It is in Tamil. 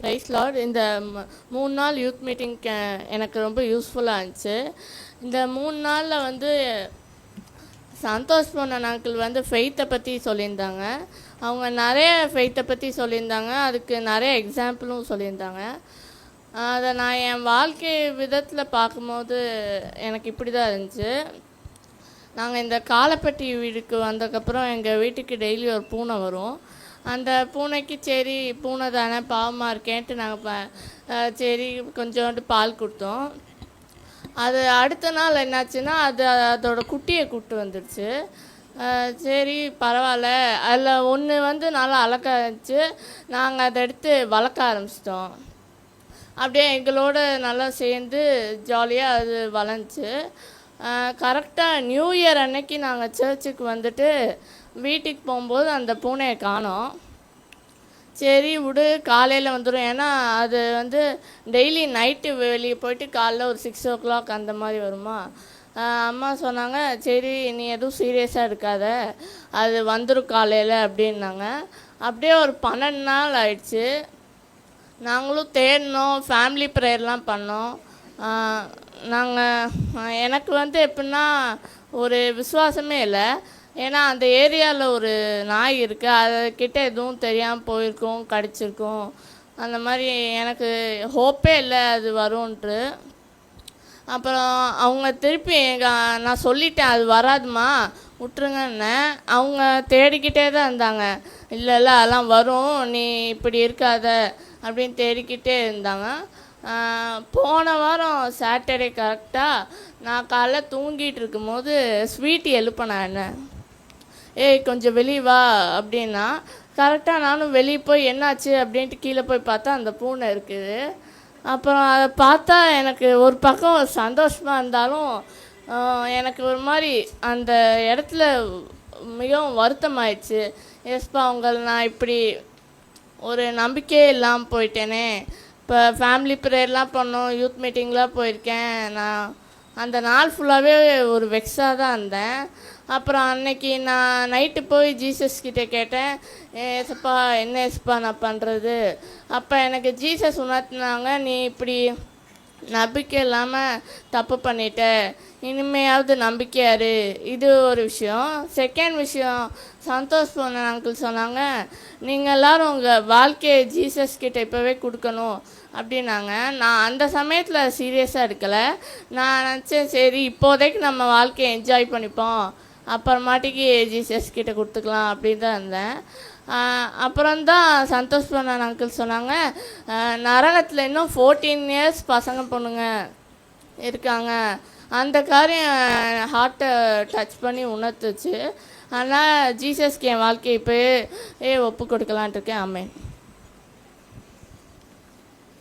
Rice Lord. இந்த 3 நாள் யூத் மீட்டிங் எனக்கு ரொம்ப யூஸ்ஃபுல்லாக இருந்துச்சு. இந்த 3 நாளில் வந்து சந்தோஷ் பொன்னன் அங்கிள் வந்து ஃபெய்த்தை பற்றி சொல்லியிருந்தாங்க. அவங்க நிறைய ஃபெய்த்தை பற்றி சொல்லியிருந்தாங்க. அதுக்கு நிறைய எக்ஸாம்பிளும் சொல்லியிருந்தாங்க. அதை நான் என் வாழ்க்கை விதத்தில் பார்க்கும்போது எனக்கு இப்படி தான் இருந்துச்சு. நாங்கள் இந்த காலப்பட்டி வீட்டுக்கு வந்ததுக்கப்புறம் எங்கள் வீட்டுக்கு டெய்லி ஒரு பூனை வரும். அந்த பூனைக்கு சரி பூனை தானே பாவமாக இருக்கேன்ட்டு நாங்கள் சரி கொஞ்சோண்டு பால் கொடுத்தோம். அது அடுத்த நாள் என்னாச்சுன்னா அதோட குட்டியை கூப்பிட்டு வந்துடுச்சு. சரி பரவாயில்ல, அதில் ஒன்று வந்து நல்லா அழகாக இருந்துச்சு. நாங்கள் அதை எடுத்து வளர்க்க ஆரம்பிச்சிட்டோம். அப்படியே எங்களோட நல்லா சேர்ந்து ஜாலியாக அது வளர்ந்துச்சு. கரெக்டாக நியூ இயர் அன்னைக்கு நாங்கள் சர்ச்சுக்கு வந்துட்டு வீட்டுக்கு போகும்போது அந்த பூனையை காணோம். சரி விடு, காலையில் வந்துடும். ஏன்னா அது வந்து டெய்லி நைட்டு வெளியே போயிட்டு காலைல ஒரு 6 o'clock அந்த மாதிரி வருமா. அம்மா சொன்னாங்க, சரி நீ எதுவும் சீரியஸாக இருக்காத, அது வந்துடும் காலையில் அப்படின்னாங்க. அப்படியே ஒரு 12 நாள் ஆயிடுச்சு. நாங்களும் தேடினோம், ஃபேமிலி ப்ரேயர்லாம் பண்ணோம். எனக்கு வந்து எப்படின்னா ஒரு விசுவாசமே இல்லை. ஏன்னா அந்த ஏரியாவில் ஒரு நாய் இருக்குது, அதுக்கிட்ட எதுவும் தெரியாமல் போயிருக்கோம், கடிச்சிருக்கோம். அந்த மாதிரி எனக்கு ஹோப்பே இல்லை அது வரும்ன்ட்டு. அப்புறம் அவங்க திருப்பி நான் சொல்லிட்டேன் அது வராதுமா விட்டுருங்கன்னு. அவங்க தேடிக்கிட்டே தான் இருந்தாங்க. இல்லை அதெல்லாம் வரும், நீ இப்படி இருக்காத அப்படின்னு தேடிக்கிட்டே இருந்தாங்க. போன வாரம் சாட்டர்டே கரெக்டாக நான் காலைல தூங்கிட்டு இருக்கும்போது ஸ்வீட் எழுப்பினேன் என்ன, ஏய் கொஞ்சம் வெளியே வா அப்படின்னா. கரெக்டாக நானும் வெளியே போய் என்னாச்சு அப்படின்ட்டு கீழே போய் பார்த்தா அந்த பூனை இருக்குது. அப்புறம் அதை பார்த்தா எனக்கு ஒரு பக்கம் சந்தோஷமாக இருந்தாலும் எனக்கு ஒரு மாதிரி அந்த இடத்துல மிகவும் வருத்தமாயிடுச்சு. எஸ்பா உங்களை நான் இப்படி ஒரு நம்பிக்கையே இல்லாமல் போயிட்டேனே. இப்போ ஃபேமிலி ப்ரேயர்லாம் பண்ணோம், யூத் மீட்டிங்லாம் போயிருக்கேன். நான் அந்த நாள் ஃபுல்லாகவே ஒரு வெக்ஸாக தான் இருந்தேன். அப்புறம் அன்னைக்கு நான் நைட்டு போய் ஜீசஸ் கிட்டே கேட்டேன், ஏசப்பா என்ன ஏசப்பா நான் பண்ணுறது. அப்போ எனக்கு ஜீசஸ் உணர்த்தினாங்க, நீ இப்படி நம்பிக்கை இல்லாமல் தப்பு பண்ணிட்ட, இனிமையாவது நம்பிக்கையாரு. இது ஒரு விஷயம். செகண்ட் விஷயம், சந்தோஷ் பொன்னன் அங்கிள் சொன்னாங்க, நீங்கள் எல்லோரும் உங்கள் வாழ்க்கையை ஜீசஸ் கிட்டே இப்போவே கொடுக்கணும் அப்படின்னாங்க. நான் அந்த சமயத்தில் சீரியஸாக இருக்கலை. நான் நினச்சேன் சரி இப்போதைக்கு நம்ம வாழ்க்கையை என்ஜாய் பண்ணிப்போம், அப்புறமாட்டிக்கு ஜீசஸ் கிட்டே கொடுத்துக்கலாம் அப்படின்னு தான் இருந்தேன். அப்புறம்தான் சந்தோஷ் பொன்னன் அங்கிள் சொன்னாங்க, நரகத்தில் இன்னும் 14 years பசங்க பொண்ணுங்க இருக்காங்க. அந்த காரியம் ஹார்ட்டை டச் பண்ணி உணர்த்துச்சு. ஆனால் ஜீசஸ்க்கு என் வாழ்க்கையை இப்போயே ஒப்பு கொடுக்கலான்ட்டு இருக்கேன். ஆமென்.